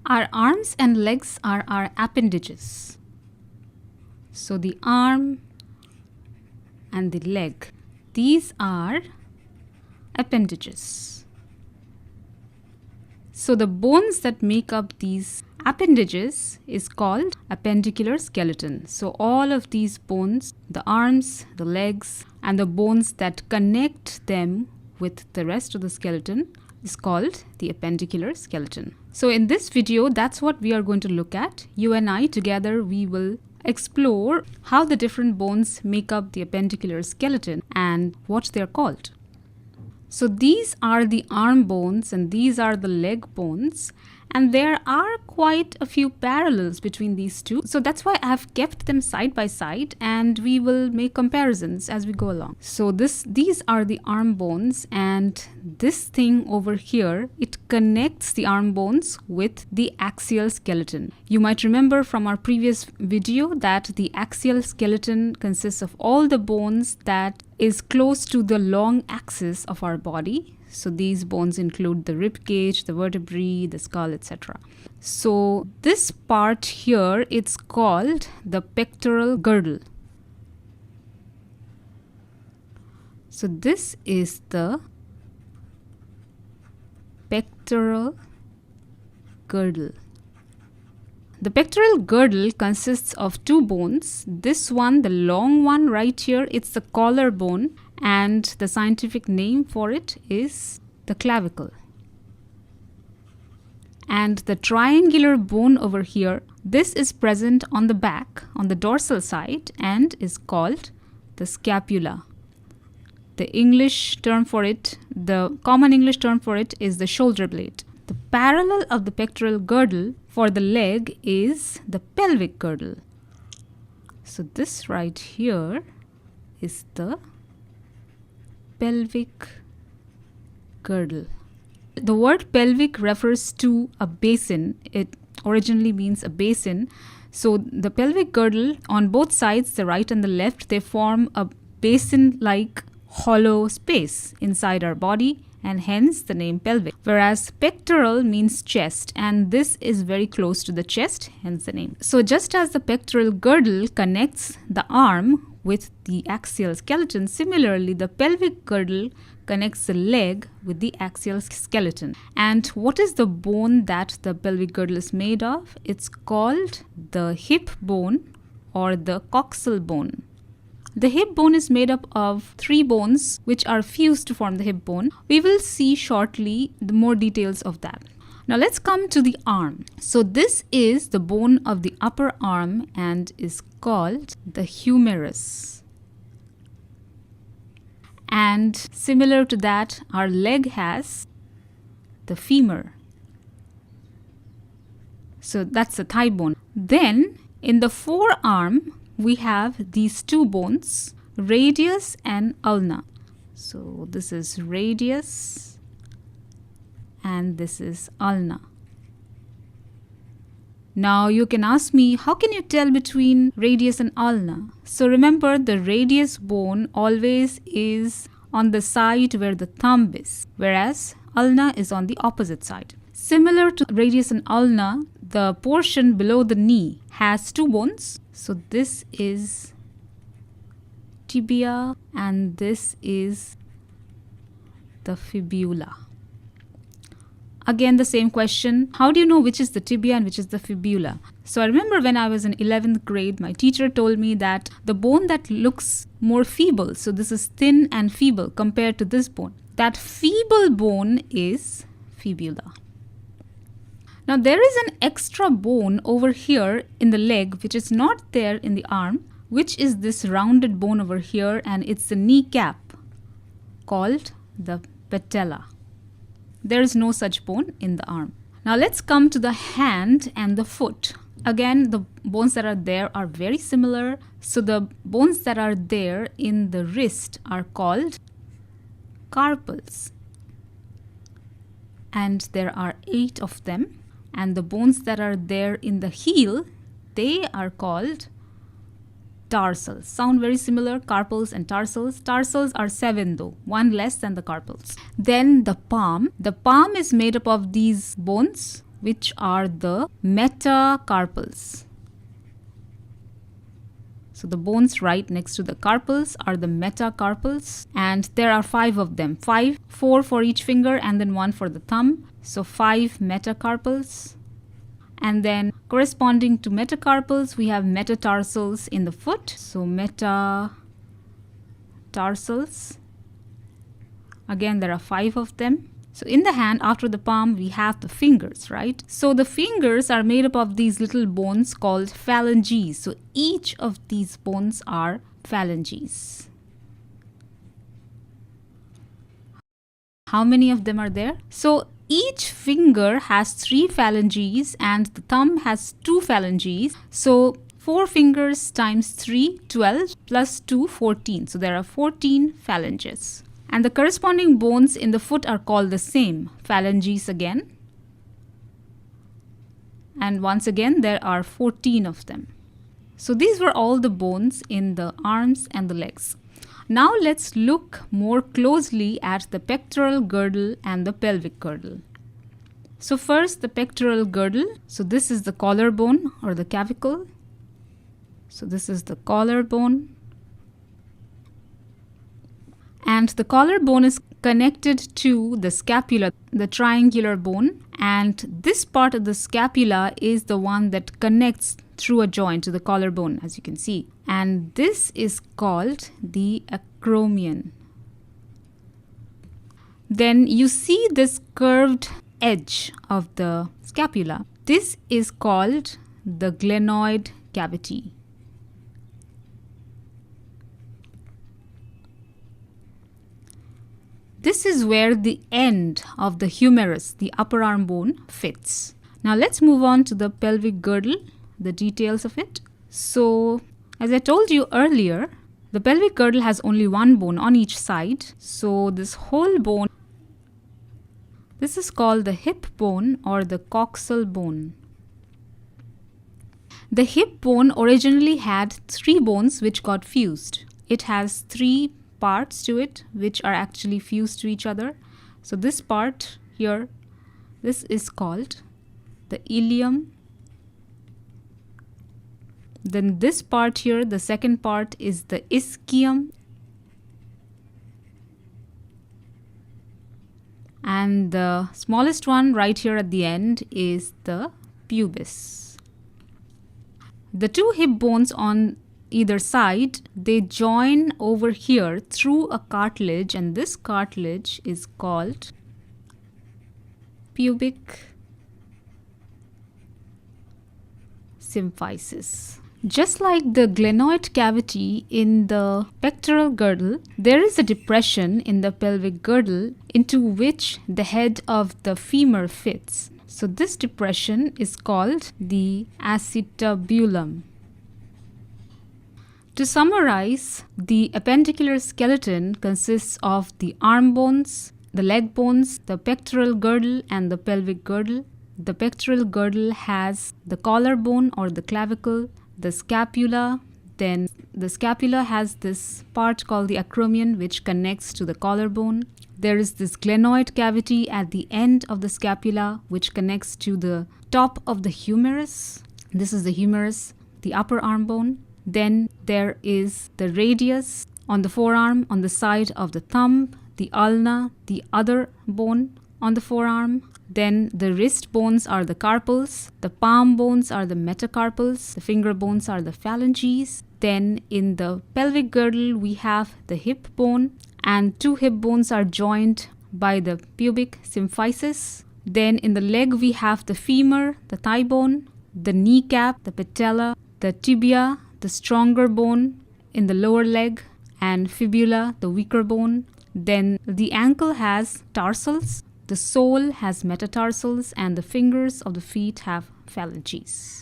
Our arms and legs are our appendages. So the arm and the leg, these are appendages. So the bones that make up these appendages is called appendicular skeleton. So all of these bones, the arms, the legs, and the bones that connect them with the rest of the skeleton is called the appendicular skeleton. So in this video, that's what we are going to look at. You and I together, we will explore how the different bones make up the appendicular skeleton and what they are called. So these are the arm bones and these are the leg bones, and there are quite a few parallels between these two. So that's why I have kept them side by side and we will make comparisons as we go along. So these are the arm bones, and this thing over here, it connects the arm bones with the axial skeleton. You might remember from our previous video that the axial skeleton consists of all the bones that is close to the long axis of our body. So these bones include the rib cage, the vertebrae, the skull, etc. So this part here, it's called the pectoral girdle. So this is the pectoral girdle. The pectoral girdle consists of two bones. This one, the long one right here, it's the collarbone, and the scientific name for it is the clavicle. And the triangular bone over here, this is present on the back, on the dorsal side, and is called the scapula. The English term for it, the common English term for it is the shoulder blade. The parallel of the pectoral girdle for the leg is the pelvic girdle. So this right here is the pelvic girdle. The word pelvic refers to a basin. It originally means a basin. So the pelvic girdle on both sides, the right and the left, they form a basin-like hollow space inside our body, and hence the name pelvic. Whereas pectoral means chest, and this is very close to the chest, hence the name. So just as the pectoral girdle connects the arm with the axial skeleton, similarly the pelvic girdle connects the leg with the axial skeleton. And what is the bone that the pelvic girdle is made of? It's called the hip bone or the coxal bone. The hip bone is made up of three bones which are fused to form the hip bone. We will see shortly the more details of that. Now let's come to the arm. So this is the bone of the upper arm and is called the humerus. And similar to that, our leg has the femur. So that's the thigh bone. Then in the forearm, we have these two bones, radius and ulna. So this is radius and this is ulna. Now you can ask me, how can you tell between radius and ulna? So remember, the radius bone always is on the side where the thumb is, whereas ulna is on the opposite side. Similar to radius and ulna, the portion below the knee has two bones. So this is tibia and this is the fibula. Again, the same question. How do you know which is the tibia and which is the fibula? So I remember when I was in 11th grade, my teacher told me that the bone that looks more feeble, so this is thin and feeble compared to this bone, that feeble bone is fibula. Now there is an extra bone over here in the leg which is not there in the arm, which is this rounded bone over here, and it's the kneecap called the patella. There is no such bone in the arm. Now let's come to the hand and the foot. Again, the bones that are there are very similar. So the bones that are there in the wrist are called carpals. And there are 8 of them. And the bones that are there in the heel, they are called tarsals. Sound very similar, carpals and tarsals. Tarsals are 7 though, 1 less than the carpals. Then the palm. The palm is made up of these bones, which are the metacarpals. So the bones right next to the carpals are the metacarpals, and there are 5 of them. 4 for each finger and then 1 for the thumb. So 5 metacarpals. And then corresponding to metacarpals, we have metatarsals in the foot. So metatarsals. Again, there are 5 of them. So in the hand, after the palm, we have the fingers, right? So the fingers are made up of these little bones called phalanges. So each of these bones are phalanges. How many of them are there? So each finger has 3 phalanges and the thumb has 2 phalanges. So 4 fingers times 3, 12, plus 2, 14. So there are 14 phalanges. And the corresponding bones in the foot are called the same, phalanges again. And once again, there are 14 of them. So these were all the bones in the arms and the legs. Now let's look more closely at the pectoral girdle and the pelvic girdle. So first, the pectoral girdle. So this is the collarbone or the clavicle. So this is the collarbone. And the collarbone is connected to the scapula, the triangular bone. And this part of the scapula is the one that connects through a joint to the collarbone, as you can see. And this is called the acromion. Then you see this curved edge of the scapula. This is called the glenoid cavity. This is where the end of the humerus, the upper arm bone, fits. Now let's move on to the pelvic girdle, the details of it. So, as I told you earlier, the pelvic girdle has only one bone on each side. So this whole bone, this is called the hip bone or the coxal bone. The hip bone originally had 3 bones which got fused. It has 3 parts to it which are actually fused to each other. So this part here, this is called the ilium. Then this part here, the second part, is the ischium. And the smallest one right here at the end is the pubis. The 2 hip bones on either side, they join over here through a cartilage, and this cartilage is called pubic symphysis. Just like the glenoid cavity in the pectoral girdle, there is a depression in the pelvic girdle into which the head of the femur fits. So this depression is called the acetabulum. To summarize, the appendicular skeleton consists of the arm bones, the leg bones, the pectoral girdle, and the pelvic girdle. The pectoral girdle has the collarbone or the clavicle, the scapula. Then the scapula has this part called the acromion, which connects to the collarbone. There is this glenoid cavity at the end of the scapula, which connects to the top of the humerus. This is the humerus, the upper arm bone. Then there is the radius on the forearm, on the side of the thumb, the ulna, the other bone on the forearm. Then the wrist bones are the carpals, the palm bones are the metacarpals, the finger bones are the phalanges. Then in the pelvic girdle, we have the hip bone, and 2 hip bones are joined by the pubic symphysis. Then in the leg, we have the femur, the thigh bone, the kneecap, the patella, the tibia, the stronger bone in the lower leg, and fibula, the weaker bone. Then the ankle has tarsals, the sole has metatarsals, and the fingers of the feet have phalanges.